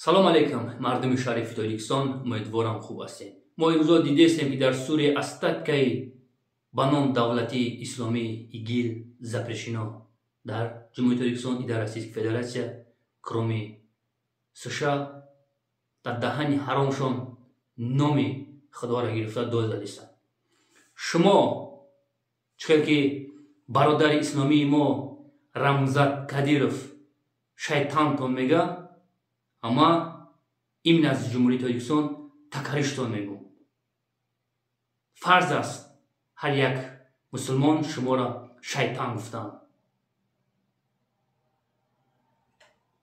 салом алейкум, мардуми шарифи Тоҷикистон, умедворам хуб ҳастед. мо имрӯзо дидестем ки дар Суриya остаткаи ба ном давлати исломӣ ИГИЛ запрещено дар Ҷумҳурии Тоҷикистон и дар Российской Федерация, кроме США, дар даҳани ҳаромшон номи худоро гирифта додадистанд. Шумо чхел ки бародари исломии мо Рамзат Кадиров шайтантон мега, ама имн аз Ҷумҳурии Тоҷикистон такариштон мегӯм. фарз аст ҳар як мусулмон шуморо шайтан гуфтанд.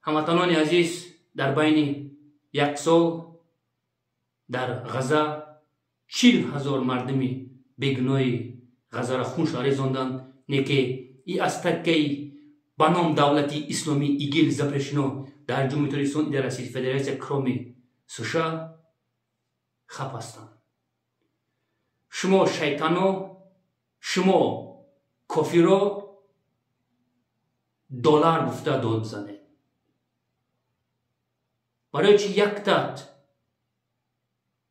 ҳамватанони азиз, дар байни як сол дар Ғаза 40,000 мардуми бегуноҳи Ғазаро хуншо резонданд, не ки и остаткаи ба ном давлати исломии ИГИЛ запрещено дар Ҷумҳурии Тоҷикистон и дар Российской Федерация, кроме США, хап ҳастанд. шумо шайтано, шумо кофиро доллар гуфта дод бизанед. барои чӣ яктат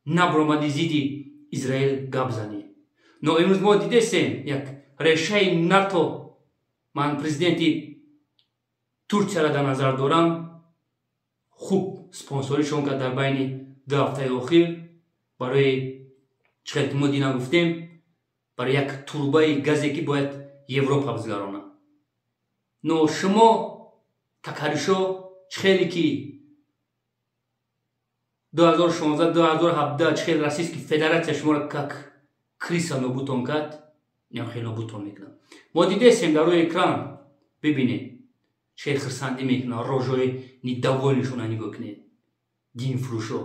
набромади зидди Израил гап занед? Но имрӯз мо дидестем як решаи НАТО, ман президенти Турсияро дар назар дорам, хуб спонсоришон кард дар байни 2 ҳафтаи охир барои чхел ки мо дина гуфтем, барои як турбаи газе ки бояд Европа бизгаронад. Но шумо такаришо чхеле ки 2016-2017 чхел Российской Федерация шуморо как криса нобутон кард, ням хел нобутон мекунад. Мо дидестем дар рӯи экран, бибинед чхел хирсандӣ мекунад, рожои недовольнишона нигоҳ кунед. Динфурӯшо,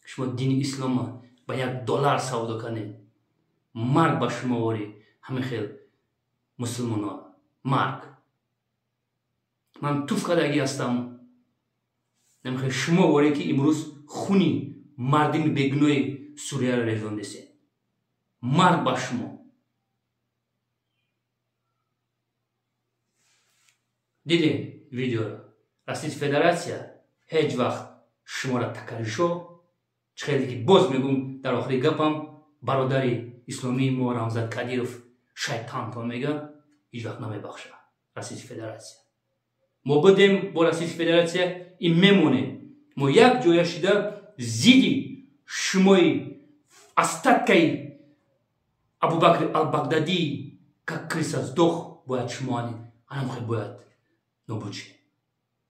шумо дини ислома ба $1 савдо канед. марг ба шумо вори, ҳамин хел мусулмонон, марг. ман туф кардагӣ ҳастам, намехел шумо воре ки имрӯз хуни мардуми бегуноҳи Сурияро резондесед. марг ба шумо. дидем видеоро. Российская Федерация ҳеҷ вақт шуморо такаришо, чхеле ки боз мегӯм дар охири гапам, бародари исломии мо Рамзат Кадиров шайтантон мега, ҳеҷ вақт намебахша Российская Федерация. мо будем бо Российская Федерация и мемонем. мо як ҷоя шида зидди шумои остаткаи Абубакр ал-Багдадӣ как криса сдох бояд шумо анам хел бояд нобуд шед.